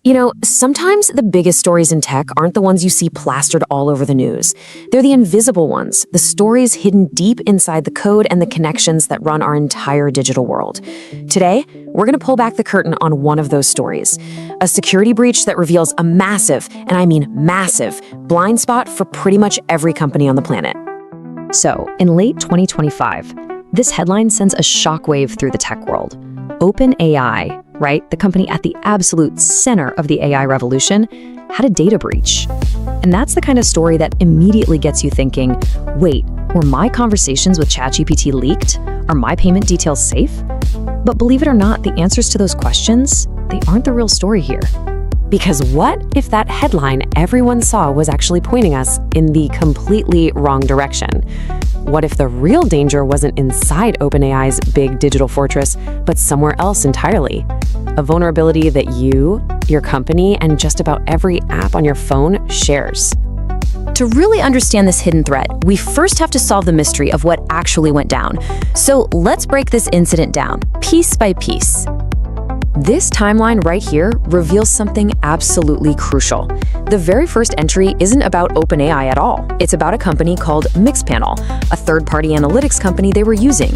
You know, sometimes the biggest stories in tech aren't the ones you see plastered all over the news. They're the invisible ones, the stories hidden deep inside the code and the connections that run our entire digital world. Today, we're going to pull back the curtain on one of those stories, a security breach that reveals a massive, and I mean massive, blind spot for pretty much every company on the planet. So, in late 2025, this headline sends a shockwave through the tech world. OpenAI, right, the company at the absolute center of the AI revolution, had a data breach. And that's the kind of story that immediately gets you thinking, wait, were my conversations with ChatGPT leaked? Are my payment details safe? But believe it or not, the answers to those questions, they aren't the real story here. Because what if that headline everyone saw was actually pointing us in the completely wrong direction? What if the real danger wasn't inside OpenAI's big digital fortress, but somewhere else entirely? A vulnerability that you, your company, and just about every app on your phone shares. To really understand this hidden threat, we first have to solve the mystery of what actually went down. So let's break this incident down, piece by piece. This timeline right here reveals something absolutely crucial. The very first entry isn't about OpenAI at all. It's about a company called Mixpanel, a third-party analytics company they were using.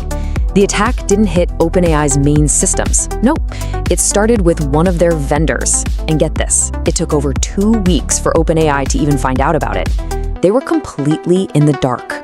The attack didn't hit OpenAI's main systems. Nope, it started with one of their vendors. And get this, it took over 2 weeks for OpenAI to even find out about it. They were completely in the dark.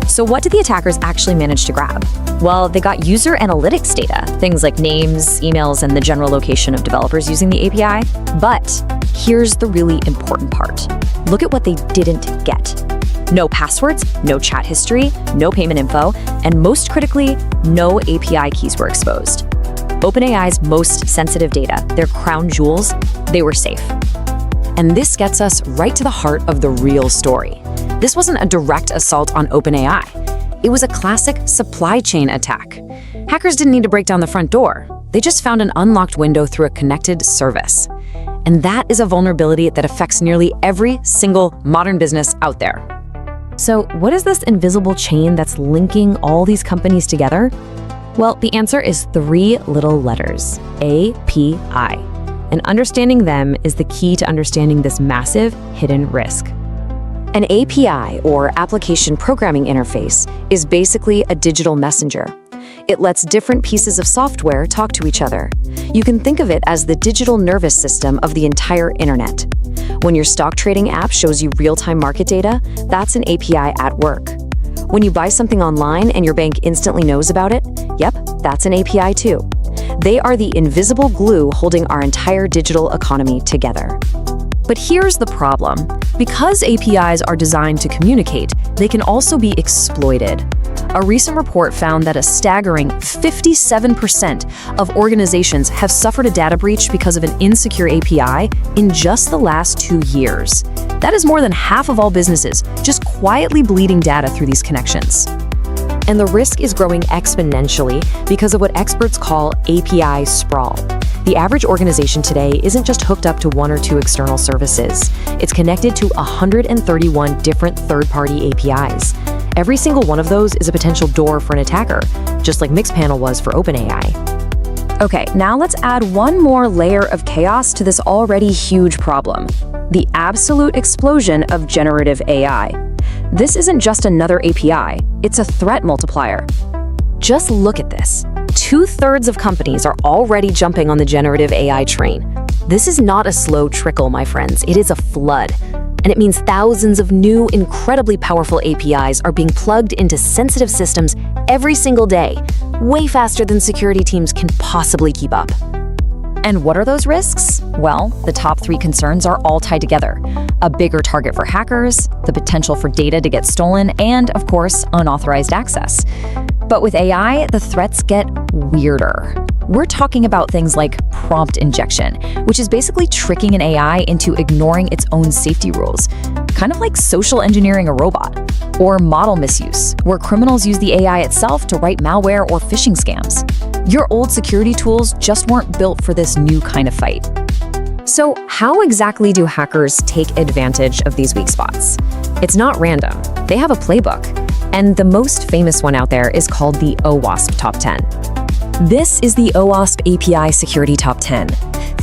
So what did the attackers actually manage to grab? Well, they got user analytics data, things like names, emails, and the general location of developers using the API. But here's the really important part. Look at what they didn't get. No passwords, no chat history, no payment info, and most critically, no API keys were exposed. OpenAI's most sensitive data, their crown jewels, they were safe. And this gets us right to the heart of the real story. This wasn't a direct assault on OpenAI. It was a classic supply chain attack. Hackers didn't need to break down the front door. They just found an unlocked window through a connected service. And that is a vulnerability that affects nearly every single modern business out there. So what is this invisible chain that's linking all these companies together? Well, the answer is 3 little letters, API. And understanding them is the key to understanding this massive hidden risk. An API, or Application Programming Interface, is basically a digital messenger. It lets different pieces of software talk to each other. You can think of it as the digital nervous system of the entire internet. When your stock trading app shows you real-time market data, that's an API at work. When you buy something online and your bank instantly knows about it, yep, that's an API too. They are the invisible glue holding our entire digital economy together. But here's the problem. Because APIs are designed to communicate, they can also be exploited. A recent report found that a staggering 57% of organizations have suffered a data breach because of an insecure API in just the last 2 years. That is more than half of all businesses just quietly bleeding data through these connections. And the risk is growing exponentially because of what experts call API sprawl. The average organization today isn't just hooked up to 1 or 2 external services. It's connected to 131 different third-party APIs. Every single one of those is a potential door for an attacker, just like Mixpanel was for OpenAI. Okay, now let's add one more layer of chaos to this already huge problem: the absolute explosion of generative AI. This isn't just another API, it's a threat multiplier. Just look at this. 2/3 of companies are already jumping on the generative AI train. This is not a slow trickle, my friends. It is a flood. And it means thousands of new, incredibly powerful APIs are being plugged into sensitive systems every single day, way faster than security teams can possibly keep up. And what are those risks? Well, the top 3 concerns are all tied together. A bigger target for hackers, the potential for data to get stolen, and, of course, unauthorized access. But with AI, the threats get weirder. We're talking about things like prompt injection, which is basically tricking an AI into ignoring its own safety rules, kind of like social engineering a robot. Or model misuse, where criminals use the AI itself to write malware or phishing scams. Your old security tools just weren't built for this new kind of fight. So how exactly do hackers take advantage of these weak spots? It's not random. They have a playbook. And the most famous one out there is called the OWASP Top 10. This is the OWASP API Security Top 10.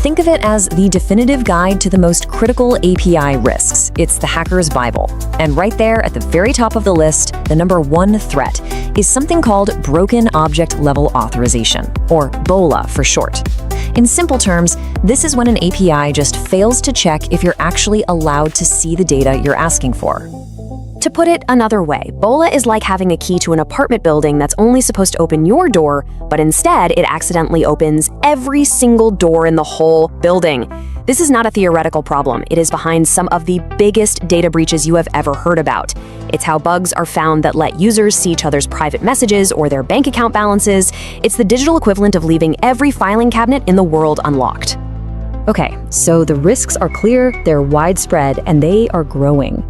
Think of it as the definitive guide to the most critical API risks. It's the hacker's Bible. And right there at the very top of the list, the number one threat is something called Broken Object Level Authorization, or BOLA for short. In simple terms, this is when an API just fails to check if you're actually allowed to see the data you're asking for. To put it another way, BOLA is like having a key to an apartment building that's only supposed to open your door, but instead it accidentally opens every single door in the whole building. This is not a theoretical problem. It is behind some of the biggest data breaches you have ever heard about. It's how bugs are found that let users see each other's private messages or their bank account balances. It's the digital equivalent of leaving every filing cabinet in the world unlocked. Okay, so the risks are clear, they're widespread, and they are growing.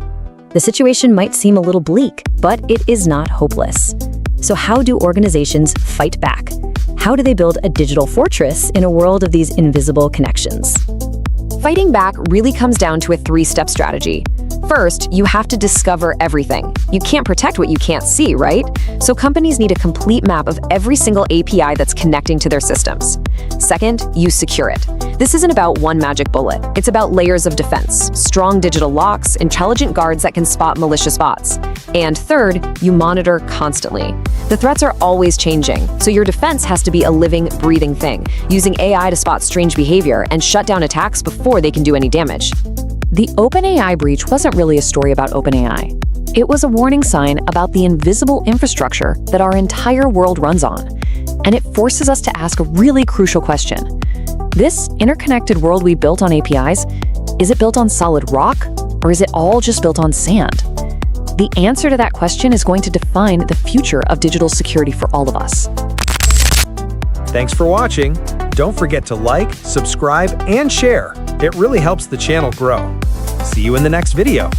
The situation might seem a little bleak, but it is not hopeless. So how do organizations fight back? How do they build a digital fortress in a world of these invisible connections? Fighting back really comes down to a three-step strategy. First, you have to discover everything. You can't protect what you can't see, right? So companies need a complete map of every single API that's connecting to their systems. Second, you secure it. This isn't about one magic bullet. It's about layers of defense, strong digital locks, intelligent guards that can spot malicious bots. And third, you monitor constantly. The threats are always changing, so your defense has to be a living, breathing thing, using AI to spot strange behavior and shut down attacks before they can do any damage. The OpenAI breach wasn't really a story about OpenAI. It was a warning sign about the invisible infrastructure that our entire world runs on. And it forces us to ask a really crucial question. This interconnected world we built on APIs, is it built on solid rock, or is it all just built on sand? The answer to that question is going to define the future of digital security for all of us. Thanks for watching. Don't forget to like, subscribe, and share. It really helps the channel grow. See you in the next video.